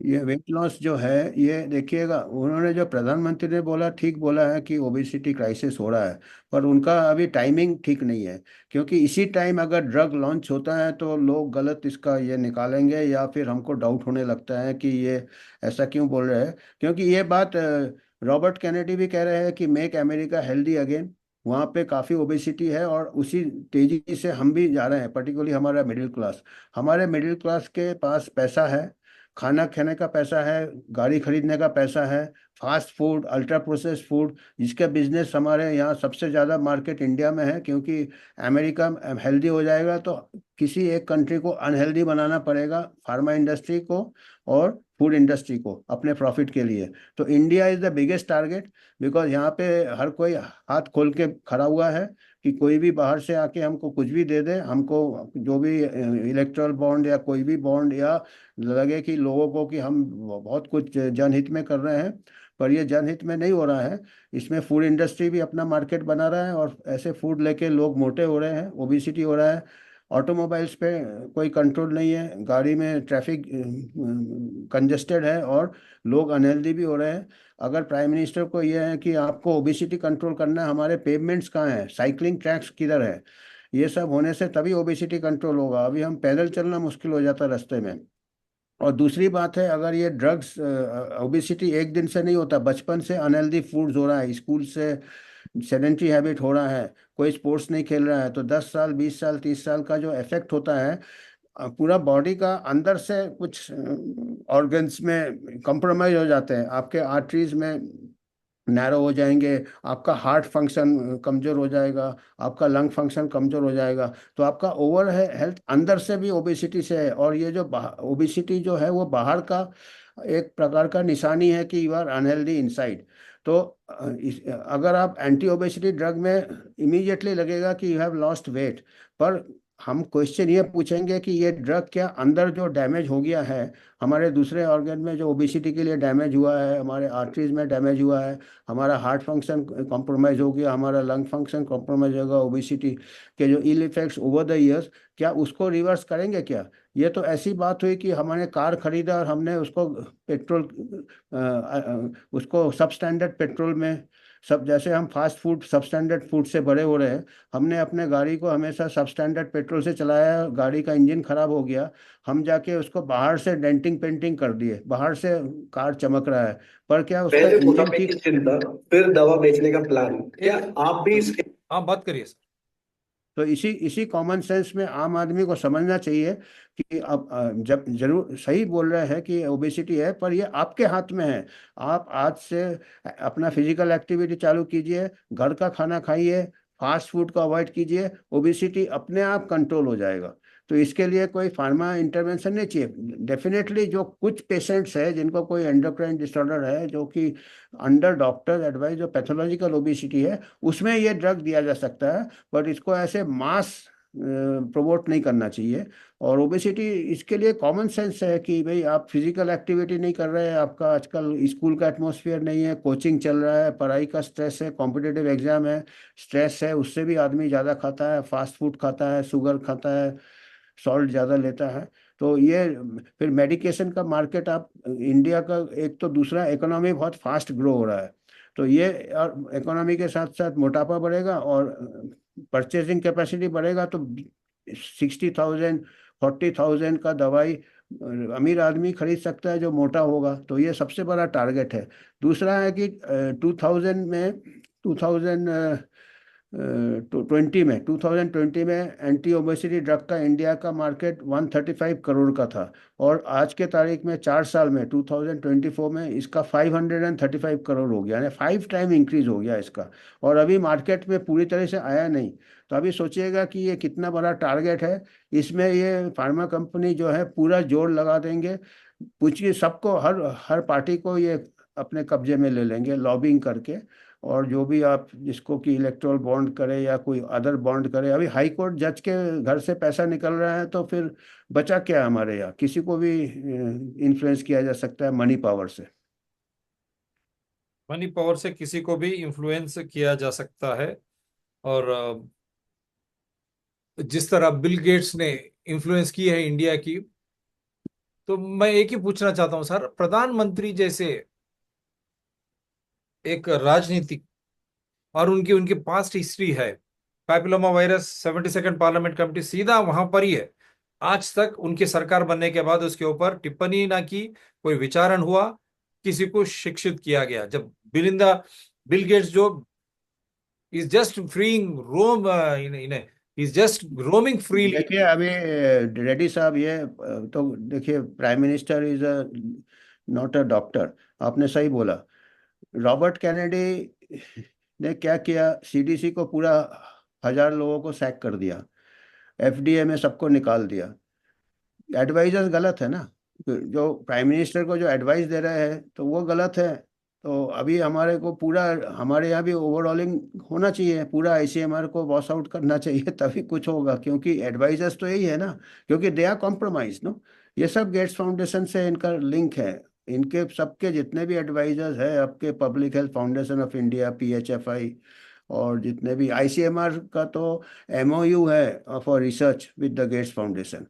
ये weight loss जो है, ये देखिएगा, उन्होंने जो प्रधानमंत्री ने बोला ठीक बोला है कि ओबेसिटी क्राइसिस हो रहा है, पर उनका अभी टाइमिंग ठीक नहीं है। क्योंकि इसी टाइम अगर ड्रग लॉन्च होता है तो लोग गलत इसका ये निकालेंगे, या फिर हमको डाउट होने लगता है कि ये ऐसा क्यों बोल रहे हैं। क्योंकि ये बात रॉबर्ट कैनेडी भी कह रहे हैं कि मेक अमेरिका हेल्दी अगेन। वहाँ पे काफ़ी ओबेसिटी है, और उसी तेजी से हम भी जा रहे हैं, पर्टिकुलरली हमारा मिडिल क्लास। हमारे मिडिल क्लास के पास पैसा है, खाना खाने का पैसा है, गाड़ी खरीदने का पैसा है, fast food, ultra processed food, जिसका बिजनेस हमारे यहाँ सबसे ज़्यादा मार्केट इंडिया में है। क्योंकि अमेरिका हेल्दी हो जाएगा तो किसी एक कंट्री को अनहेल्दी बनाना पड़ेगा, फार्मा इंडस्ट्री को और फूड इंडस्ट्री को, अपने प्रॉफिट के लिए। तो India is the biggest target, because यहाँ पे हर कोई हाथ खोल के खड़ा हुआ है कि कोई भी बाहर से आके हमको कुछ भी दे दे, हमको जो भी इलेक्ट्रल बॉन्ड या कोई भी बॉन्ड, या लगे कि लोगों को कि हम बहुत कुछ जनहित में कर रहे हैं। पर ये जनहित में नहीं हो रहा है। इसमें फूड इंडस्ट्री भी अपना मार्केट बना रहा है, और ऐसे फूड लेके लोग मोटे हो रहे हैं, ओबिसिटी हो रहा है। ऑटोमोबाइल्स पे कोई कंट्रोल नहीं है, गाड़ी में ट्रैफिक कंजेस्टेड है, और लोग अनहेल्दी भी हो रहे हैं। अगर प्राइम मिनिस्टर को ये है कि आपको ओबिसिटी कंट्रोल करना है, हमारे पेवमेंट्स कहाँ हैं, साइकिलिंग ट्रैक्स किधर है, ये सब होने से तभी ओबिसिटी कंट्रोल होगा। अभी हम पैदल चलना मुश्किल हो जाता है रास्ते में। और दूसरी बात है, अगर ये ड्रग्स, ओबिसिटी एक दिन से नहीं होता, बचपन से अनहेल्दी फूड्स हो रहा है, स्कूल से सेडेंट्री हैबिट हो रहा है, कोई स्पोर्ट्स नहीं खेल रहा है, तो 10 साल, 20 साल, 30 साल का जो इफेक्ट होता है, पूरा बॉडी का अंदर से कुछ ऑर्गन्स में कंप्रोमाइज हो जाते हैं, आपके आर्टरीज में नैरो हो जाएंगे, आपका हार्ट फंक्शन कमज़ोर हो जाएगा, आपका लंग फंक्शन कमज़ोर हो जाएगा। तो आपका ओवर है हेल्थ अंदर से भी ओबेसिटी से है। और ये जो ओबेसिटी जो है वो बाहर का एक प्रकार का निशानी है कि यू आर अनहेल्दी इनसाइड। तो अगर आप एंटी ओबेसिटी ड्रग में इमीडिएटली लगेगा कि यू हैव लॉस्ट वेट, पर हम क्वेश्चन ये पूछेंगे कि ये ड्रग क्या अंदर जो डैमेज हो गया है, हमारे दूसरे ऑर्गन में जो ओबेसिटी के लिए डैमेज हुआ है, हमारे आर्टरीज में डैमेज हुआ है, हमारा हार्ट फंक्शन कॉम्प्रोमाइज हो गया, हमारा लंग फंक्शन कॉम्प्रोमाइज होगा, ओबेसिटी के जो ill effects over the years, क्या उसको रिवर्स करेंगे क्या? ये तो ऐसी बात हुई कि हमने कार खरीदा और हमने उसको पेट्रोल, उसको सब स्टैंडर्ड पेट्रोल में, सब जैसे हम फास्ट फूड सब स्टैंडर्ड फूड से बड़े हो रहे हैं, हमने अपने गाड़ी को हमेशा सब स्टैंडर्ड पेट्रोल से चलाया, गाड़ी का इंजन खराब हो गया, हम जाके उसको बाहर से डेंटिंग पेंटिंग कर दिए, बाहर से कार चमक रहा है, पर क्या उसका पहले इंजन मोटापे की ठीक? चिंता, फिर दवा बेचने का प्लान। क्या एक आप भी तो इसके? हाँ, बात करिए सर। तो इसी इसी कॉमन सेंस में आम आदमी को समझना चाहिए कि अब जब जरूर सही बोल रहे हैं कि ओबेसिटी है, पर ये आपके हाथ में है। आप आज से अपना फिजिकल एक्टिविटी चालू कीजिए, घर का खाना खाइए, फास्ट फूड को अवॉइड कीजिए, ओबेसिटी अपने आप कंट्रोल हो जाएगा। तो इसके लिए कोई फार्मा इंटरवेंशन नहीं चाहिए। डेफिनेटली जो कुछ पेशेंट्स है जिनको कोई एंडोक्राइन डिसऑर्डर है, जो कि अंडर डॉक्टर एडवाइस जो पैथोलॉजिकल ओबेसिटी है, उसमें ये ड्रग दिया जा सकता है। बट इसको ऐसे मास प्रमोट नहीं करना चाहिए। और ओबेसिटी इसके लिए कॉमन सेंस है कि भाई आप फिजिकल एक्टिविटी नहीं कर रहे हैं, आपका आजकल स्कूल का एटमॉस्फेयर नहीं है, कोचिंग चल रहा है, पढ़ाई का स्ट्रेस है, कॉम्पिटिटिव एग्जाम है, स्ट्रेस है, उससे भी आदमी ज़्यादा खाता है, फास्ट फूड खाता है, शुगर खाता है, सॉल्ट ज़्यादा लेता है। तो ये फिर मेडिकेशन का मार्केट, आप इंडिया का एक तो दूसरा इकोनॉमी बहुत फास्ट ग्रो हो रहा है, तो ये और इकोनॉमी के साथ साथ मोटापा बढ़ेगा और परचेजिंग कैपेसिटी बढ़ेगा, तो 60,000, 40,000 का दवाई अमीर आदमी खरीद सकता है जो मोटा होगा। तो ये सबसे बड़ा टारगेट है। दूसरा है कि 2020 में एंटी ओबेसिटी ड्रग का इंडिया का मार्केट 135 करोड़ का था, और आज के तारीख में 4 साल में 2024 में इसका 535 करोड़ हो गया, यानी 5 टाइम इंक्रीज हो गया इसका। और अभी मार्केट में पूरी तरह से आया नहीं। तो अभी सोचिएगा कि ये कितना बड़ा टारगेट है। इसमें ये फार्मा कंपनी जो है पूरा जोर लगा देंगे। पूछिए सबको, हर हर पार्टी को ये अपने कब्जे में ले लेंगे लॉबिंग करके। और जो भी आप जिसको कि इलेक्टोरल बॉन्ड करे या कोई अदर बॉन्ड करे, अभी हाई कोर्ट जज के घर से पैसा निकल रहा है, तो फिर बचा क्या हमारे यहाँ? किसी को भी इन्फ्लुएंस किया जा सकता है मनी पावर से। मनी पावर से किसी को भी इन्फ्लुएंस किया जा सकता है। और जिस तरह बिल गेट्स ने इन्फ्लुएंस की है इंडिया की, तो मैं एक ही पूछना चाहता हूँ सर, प्रधानमंत्री जैसे एक राजनीतिक, और उनकी उनकी पास्ट हिस्ट्री है, papilloma virus 72nd parliament committee सीधा वहां पर ही है, आज तक उनकी सरकार बनने के बाद उसके ऊपर टिप्पणी ना की, कोई विचारण हुआ, किसी को शिक्षित किया गया, जब बिल गेट्स जो is just freeing roam in is just roaming freely. देखिए अभी रेड्डी साहब, ये तो देखिए, prime minister is a not a doctor. आपने सही बोला। रॉबर्ट कैनेडी ने क्या किया, सीडीसी को पूरा 1,000 लोगों को सैक कर दिया, एफडीए में सबको निकाल दिया। एडवाइजर्स गलत है ना, जो प्राइम मिनिस्टर को जो एडवाइस दे रहे हैं तो वो गलत है। तो अभी हमारे को पूरा, हमारे यहाँ भी ओवरऑलिंग होना चाहिए, पूरा आईसीएमआर को वॉश आउट करना चाहिए तभी कुछ होगा, क्योंकि एडवाइजर्स तो यही है ना, क्योंकि दे आर कॉम्प्रोमाइज नो। ये सब गेट्स फाउंडेशन से इनका लिंक है। इनके सबके जितने भी एडवाइजर्स हैं, आपके public health foundation of India, PHFI, और जितने भी आईसीएमआर का तो एमओयू है for research with the Gates foundation,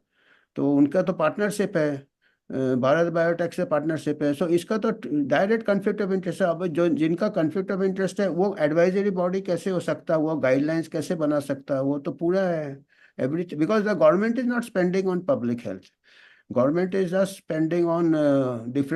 तो उनका तो पार्टनरशिप है, भारत बायोटेक से पार्टनरशिप है। सो इसका तो डायरेक्ट कन्फ्लिक्ट ऑफ इंटरेस्ट है। अब जो जिनका कन्फ्लिक्ट ऑफ इंटरेस्ट है वो एडवाइजरी बॉडी कैसे हो सकता है, वो गाइडलाइंस कैसे बना सकता है, वो तो पूरा है every, because the government is not spending on public health, government is just spending on different